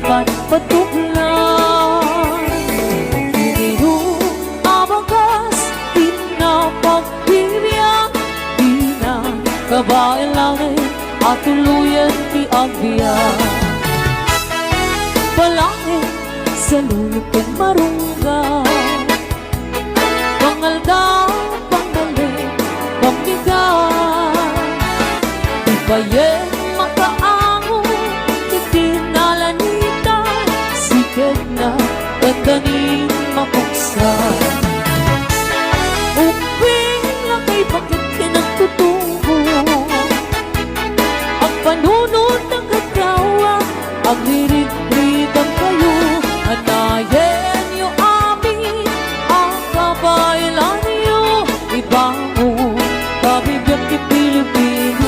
patpatuklan. Ininom abagas, pinapagbibiyak, di na kabailangan at tuluyan di agbiyak. Palangin sa luyot kang marunggan, pangaldaw, panggaling, pamigat. Ibayen makaango, itinalanita, sikat na dandanin mapuksan. Uping lakay bakit kinagtutubo, ang panunod ng kagawa, ang lirig-ridang kayo, anayen niyo amin, ang kabailan niyo, ibango, kabibiyang Pilipino.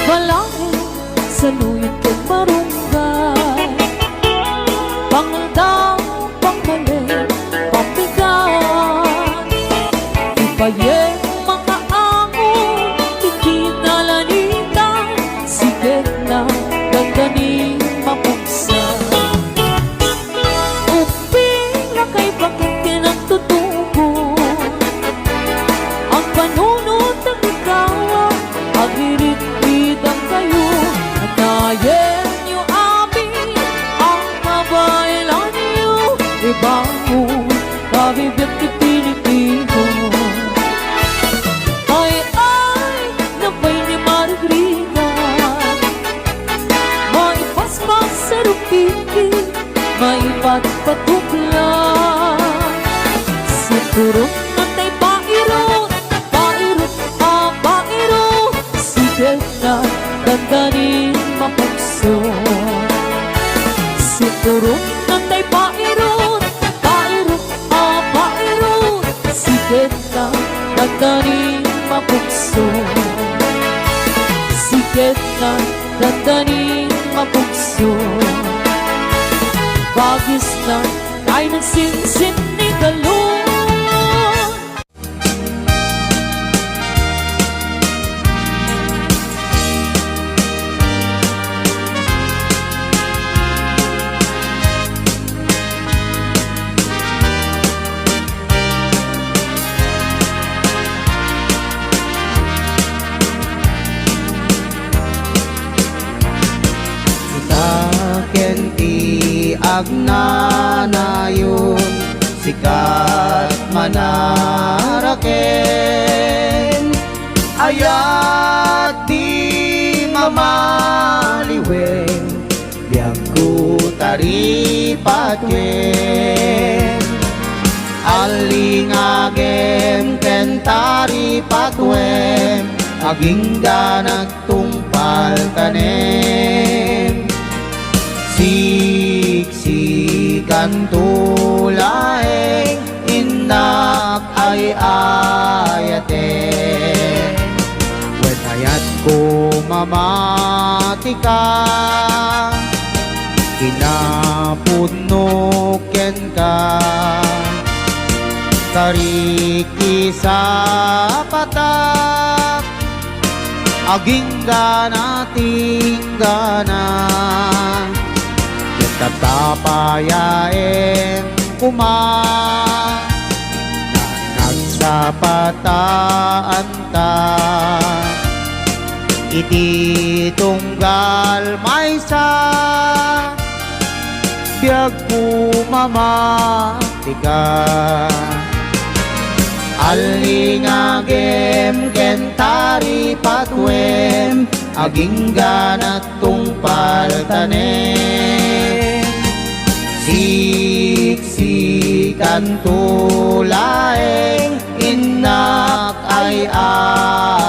Balangin sa luyot kang marunggay, pangaldaw, panggaling, pamigat. Ibayen mga ango, ikinalanita, sigat na dandanin mapuksan. Uping lakay bakit kinagtutubo, ang panunod ng ikaw, ang hirit-ritang kayo, anayen niyo amin, ang kabailan niyo, ibango, kabibiyang Pilipino. Ay, nabay ni Margarita, maipaspas sa rupiki, maipatpatuklan. Siguro natay pairot, pairot, pairot, sigat na dandanin mapukson. Siguro natay pairot, pairot, pairot, sigat na dandanin mapukson. Sigat na dandanin mapukson. Bagis na tayo nagsinsin ni Galon. Kenti agnanayon, sikat manaraken, ayat di mamaliwen, biag ku taripatken. Alingagem kentari patwem, aging ganag tungpal tanem. Siksikan tulaeng, inak ay ayaten. When ayat ko mamatika, kinapunuken ka. Kariki sa patak, aging gana tinggana. Tatapayain kuma, nagsapataan ta. Iti tunggal maysa, biag pumamatika. Alingagem kentari patwem, aging ganat tungpal tanem. Siksikan tulaeng, inak ay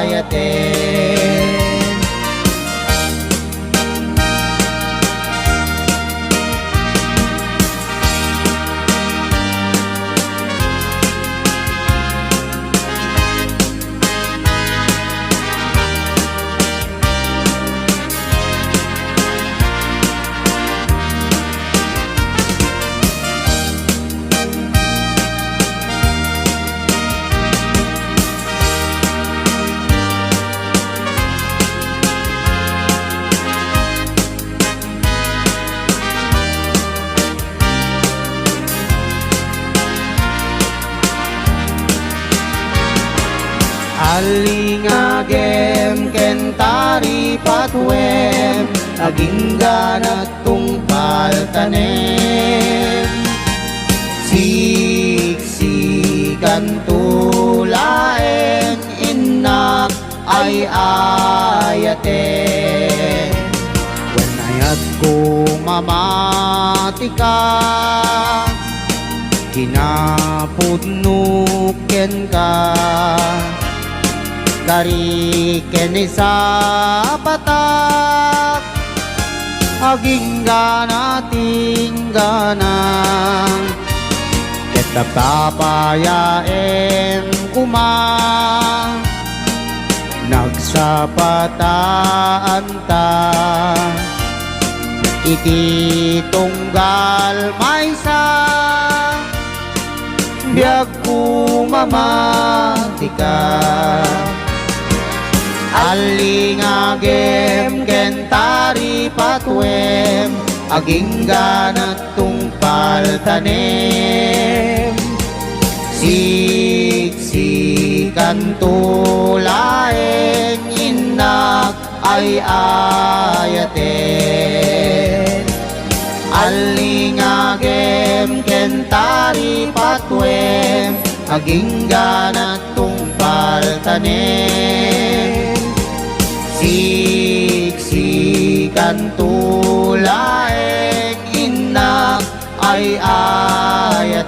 ayaten. Alingagem kentari patwem aging ganat tungpal tanem siksikan tulaen inak ay ayaten wanayat ko mamati ka kinapudnuken ka dari kenisa patak aging gana tingganang kita papayaen kuma nagsapataan ta iti tunggal maysa biag kumamati ka alingagem kentari patwem aging ganat tungpal tanem siksikan tulaeng inak ay ayaten alingagem kentari patwem aging ganat tungpal tanem siksikan tulaeng inak ay ayaten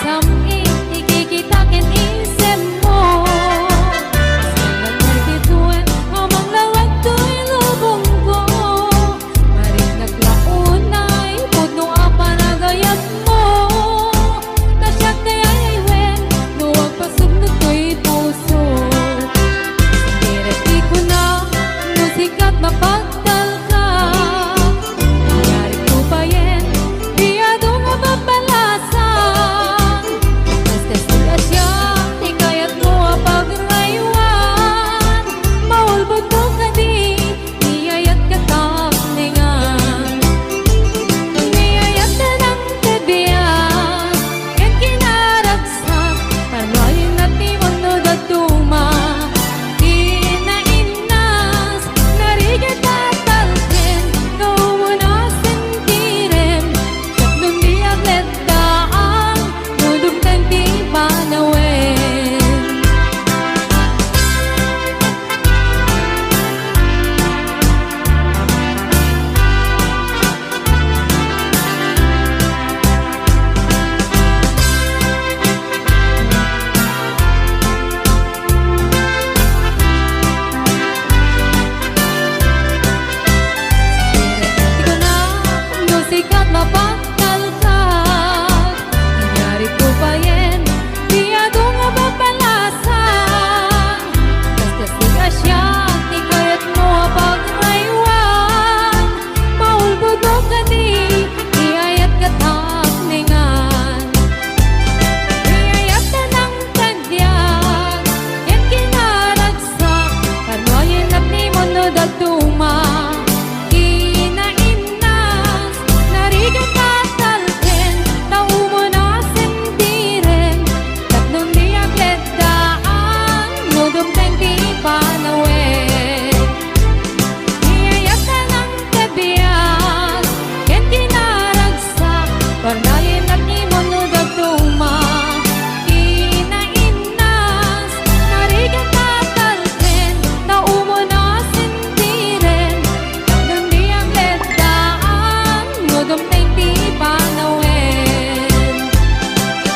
Sam'i ikikitakin isip mo Sabat nagtituen Amang lawag to'y lubong ko Maring naglaunay Puno apa nagayat mo Nasyak kaya'y aywen Nuwag pasugnog ko'y puso Direti ko na Musikat mapagdal ka Nangyari ko pa yan Biyado nga mapalasan Kaskas asya Ikayat mo pagraywan Maulbog mo ka di Niyayat ka takningan Niyayat na ng kabiyan Yan kinaragsak Parwayin at timon no datuma Kinainas Narigat tatalkin Naumunas sentiren Tatlong diyak letdaang Nudugtang di panawin Di ko na musikat mapagdal ka Nangyari ko pa yan Biyado nga mapalasan Kaskas di asya Ikayat mo pagraywan Maulbog mo ka di Iyayat ka takningan Iyayat na ng tagyan Yan kinaragsak Karwayin at nimon no dagduma Kinainas Narigat tatalkin Naumunas sentiren Tatlong diyak letdaan Nudugtang di panawin Iyayat na ng kabiyak Yan kinaragsak Parnayin at nimon no dagduma Kinainas Narigat tatalkin Naumunas sentiren Tatlong diyak letdaan Nudugtang di panawin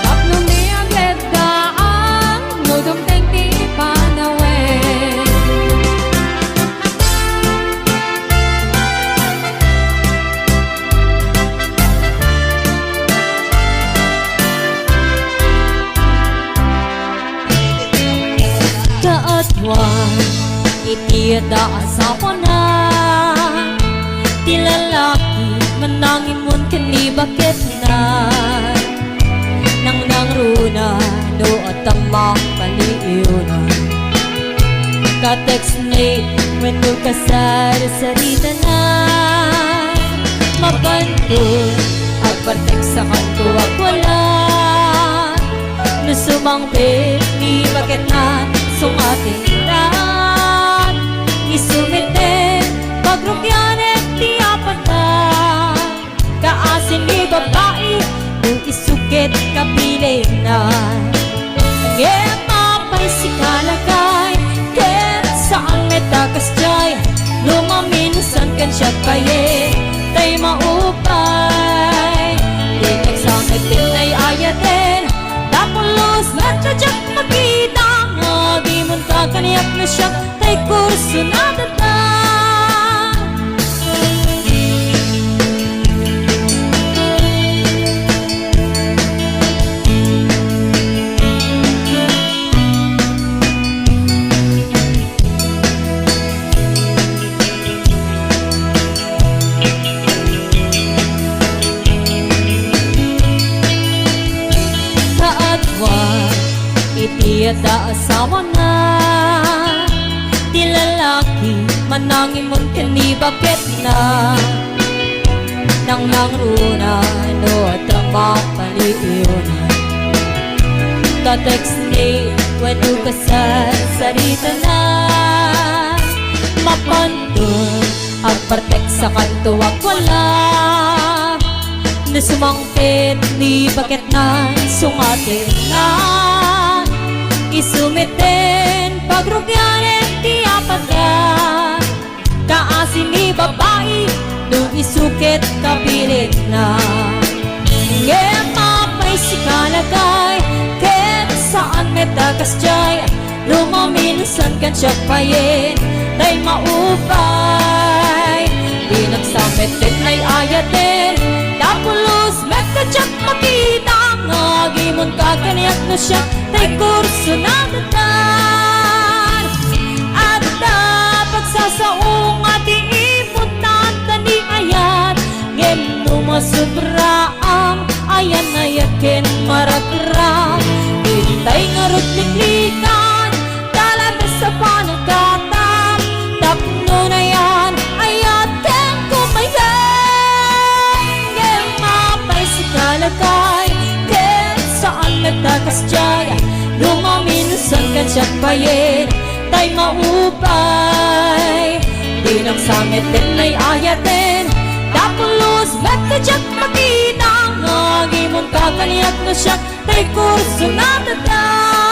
Tatlong diyak letdaan Nudugtang di panawin Kaatwan Itiyada asawa na Ti lalaki Manangin mon kani bakit na Nang nangruna Do at ang makaliw na Ka-text mate When kasar-sarita na mapantun at partek sa kanto at wala nusumangpit ni bakit na sungatiran isumite pagrukyan at tiyapan na kaasin ni babae kung isukit kapiling na mapay si kalagay ken saan metakas jay lumaminsan kan siya paye tay maupay di nagsamit din ay ayatin tapulos na tsadyak makita nga di munta kaniyak na siya tay kurso na datan Itiada asawa na di lalaki manangin mo kani bakit na nang nangruna no at ang mapaliiwan ka-text ni wadu ka sa sarita na mapantun ang partek sa kanto at wala nasumangpit ni bakit na sungatin na isumiten pagrugyan at tiyapan ka kaasin ni babae nung isukit kapilit na mapay si kalagay ken saan metakas jay lumaminsan kan siya payin tay maupay di nagsamit din ay ayatin tapulos metadyak makita nga gimon ka kaniyak na siya tay kurso na datan at pagsasaong at iiputan tani ayat ngem numasubra ang ayan ayakin marakram itay ngarot niklikan kalabas sa panagkatam tapno na yan ayat ken kumayan ngem mapay si kalagay ken saan nagtakas jay lumaminsan kan siya payin tay maupay di nagsamit din ay ayatin tapulos metadyak makita nga gimon ka kaniyak na siya tay kurso na datan